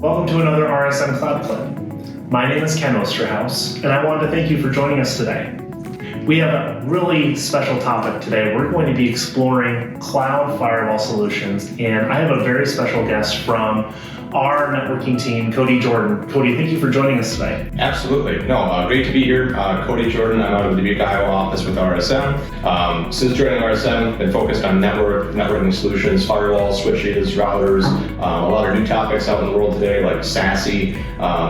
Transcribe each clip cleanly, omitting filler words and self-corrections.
Welcome to another RSM Cloud Clip. My name is Ken Osterhaus, and I wanted to thank you for joining us today. We have a really special topic today. We're going to be exploring cloud firewall solutions, and I have a very special guest from our networking team, Cody Jordan. Cody, thank you for joining us today. Absolutely. Great to be here. Cody Jordan, I'm out of the Dubuque, Iowa office with RSM. Since joining RSM, been focused on networking solutions, firewalls, switches, routers, a lot of new topics out in the world today, like SASE.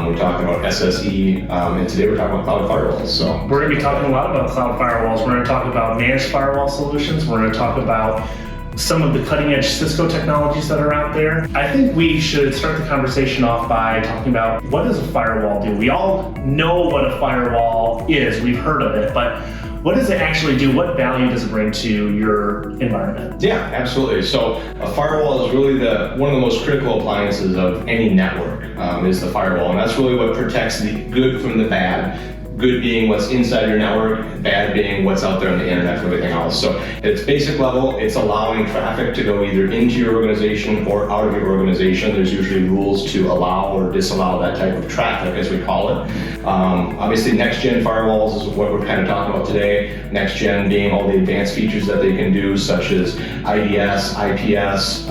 We're talking about SSE, and today we're talking about cloud firewalls. So we're going to be talking a lot about cloud firewalls. We're going to talk about managed firewall solutions. We're going to talk about some of the cutting-edge Cisco technologies that are out there. I think we should start the conversation off by talking about, what does a firewall do? We all know what a firewall is. We've heard of it, but what does it actually do? What value does it bring to your environment? Yeah, absolutely. So a firewall is really one of the most critical appliances of any network, is the firewall. And that's really what protects the good from the bad. Good being what's inside your network, bad being what's out there on the internet for everything else. So at its basic level, it's allowing traffic to go either into your organization or out of your organization. There's usually rules to allow or disallow that type of traffic, as we call it. Obviously, next-gen firewalls is what we're kind of talking about today. Next-gen being all the advanced features that they can do, such as IDS, IPS,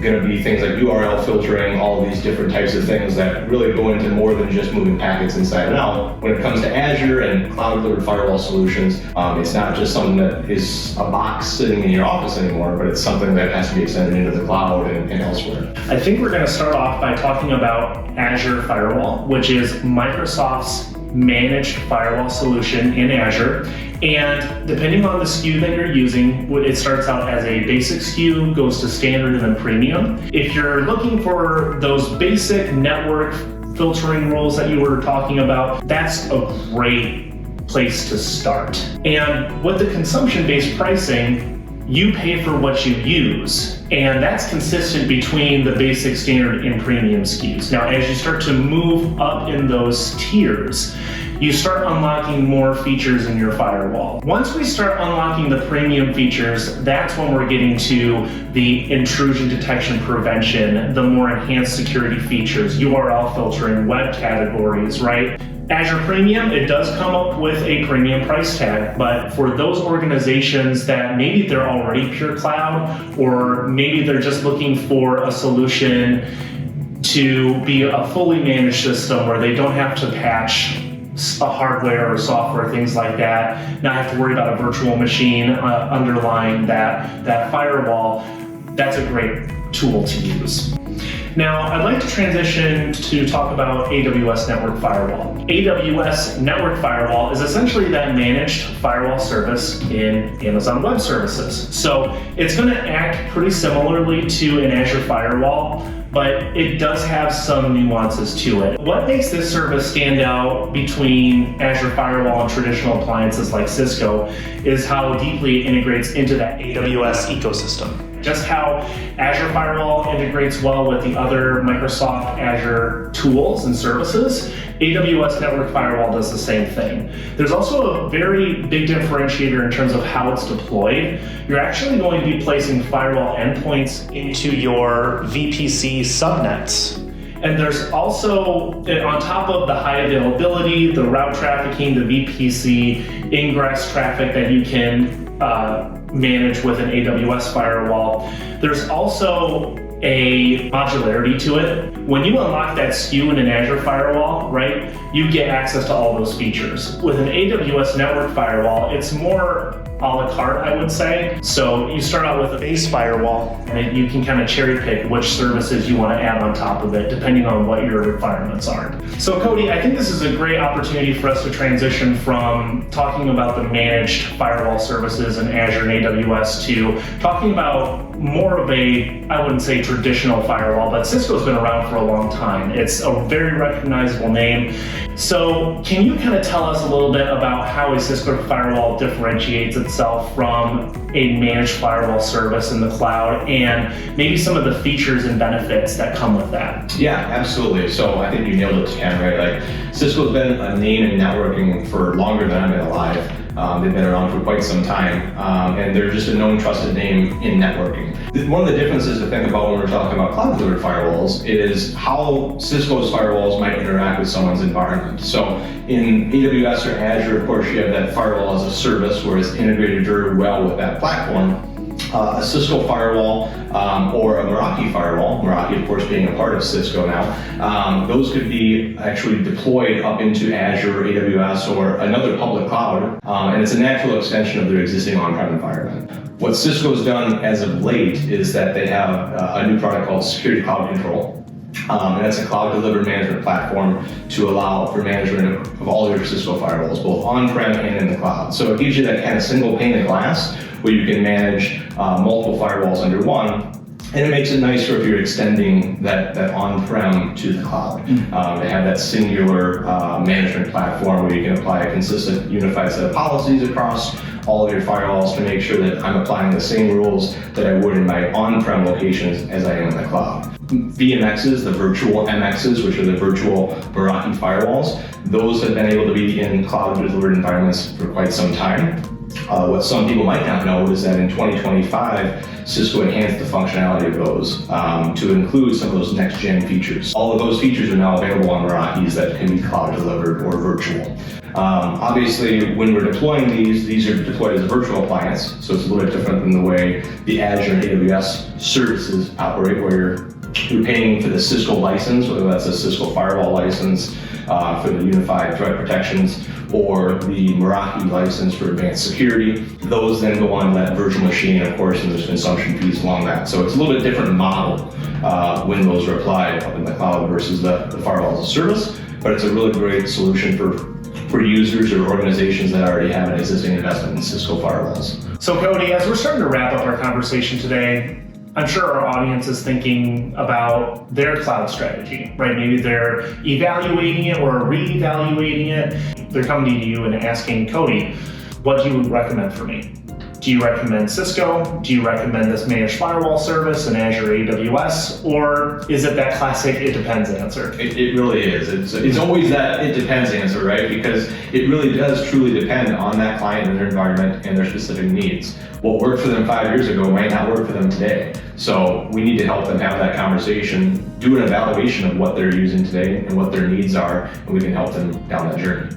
going to be things like URL filtering, all of these different types of things that really go into more than just moving packets inside and out. When it comes to Azure and cloud-delivered firewall solutions, it's not just something that is a box sitting in your office anymore, but it's something that has to be extended into the cloud and elsewhere. I think we're going to start off by talking about Azure Firewall, which is Microsoft's managed firewall solution in Azure. And depending on the SKU that you're using, it starts out as a basic SKU, goes to standard and then premium. If you're looking for those basic network filtering rules that you were talking about, that's a great place to start. And with the consumption-based pricing, you pay for what you use, and that's consistent between the basic, standard, and premium SKUs. Now, as you start to move up in those tiers, you start unlocking more features in your firewall. Once we start unlocking the premium features, that's when we're getting to the intrusion detection prevention, the more enhanced security features, URL filtering, web categories, right? Azure Premium, it does come up with a premium price tag, but for those organizations that maybe they're already pure cloud, or maybe they're just looking for a solution to be a fully managed system where they don't have to patch hardware or software, things like that, not have to worry about a virtual machine underlying that firewall, that's a great tool to use. Now, I'd like to transition to talk about AWS Network Firewall. AWS Network Firewall is essentially that managed firewall service in Amazon Web Services. So it's going to act pretty similarly to an Azure Firewall, but it does have some nuances to it. What makes this service stand out between Azure Firewall and traditional appliances like Cisco is how deeply it integrates into that AWS ecosystem. Just how Azure Firewall integrates well with the other Microsoft Azure tools and services, AWS Network Firewall does the same thing. There's also a very big differentiator in terms of how it's deployed. You're actually going to be placing firewall endpoints into your VPC subnets. And there's also, on top of the high availability, the route trafficking, the VPC ingress traffic that you can manage with an AWS firewall, there's also a modularity to it. When you unlock that SKU in an Azure firewall, right, you get access to all those features. With an AWS network firewall, it's more a la carte, I would say. So you start out with a base firewall, and you can kind of cherry pick which services you want to add on top of it, depending on what your requirements are. So Cody, I think this is a great opportunity for us to transition from talking about the managed firewall services in Azure and AWS to talking about more of a, I wouldn't say traditional firewall, but Cisco's been around for a long time. It's a very recognizable name. So can you kind of tell us a little bit about how a Cisco firewall differentiates itself from a managed firewall service in the cloud, and maybe some of the features and benefits that come with that? Yeah, absolutely. So I think you nailed it, Ken, right? Like, Cisco's been a name in networking for longer than I've been alive. They've been around for quite some time, and they're just a known, trusted name in networking. One of the differences to think about when we're talking about cloud-delivered firewalls is how Cisco's firewalls might interact with someone's environment. So in AWS or Azure, of course, you have that firewall as a service where it's integrated very well with that platform. A Cisco firewall or a Meraki firewall, Meraki of course being a part of Cisco now, those could be actually deployed up into Azure, AWS, or another public cloud, and it's a natural extension of their existing on-prem environment. What Cisco's done as of late is that they have a new product called Security Cloud Control. And that's a cloud-delivered management platform to allow for management of all your Cisco firewalls, both on-prem and in the cloud. So it gives you that kind of single pane of glass where you can manage multiple firewalls under one, and it makes it nicer if you're extending that on-prem to the cloud. They have that singular management platform where you can apply a consistent unified set of policies across all of your firewalls to make sure that I'm applying the same rules that I would in my on-prem locations as I am in the cloud. VMXs, the virtual MXs, which are the virtual Meraki firewalls, those have been able to be in cloud-delivered environments for quite some time. What some people might not know is that in 2025, Cisco enhanced the functionality of those to include some of those next-gen features. All of those features are now available on Merakis that can be cloud-delivered or virtual. Obviously, when we're deploying these are deployed as a virtual appliance, so it's a little bit different than the way the Azure and AWS services operate, where you're paying for the Cisco license, whether that's a Cisco firewall license for the unified threat protections, or the Meraki license for advanced security. Those then go on that virtual machine, of course, and there's consumption fees along that. So it's a little bit different model when those are applied up in the cloud versus the firewall as a service, but it's a really great solution for users or organizations that already have an existing investment in Cisco firewalls. So Cody, as we're starting to wrap up our conversation today, I'm sure our audience is thinking about their cloud strategy, right? Maybe they're evaluating it or reevaluating it. They're coming to you and asking, Cody, what do you recommend for me? Do you recommend Cisco? Do you recommend this managed firewall service in Azure AWS? Or is it that classic it depends answer? It really is. It's always that it depends answer, right? Because it really does truly depend on that client and their environment and their specific needs. What worked for them 5 years ago might not work for them today. So we need to help them have that conversation, do an evaluation of what they're using today and what their needs are, and we can help them down that journey.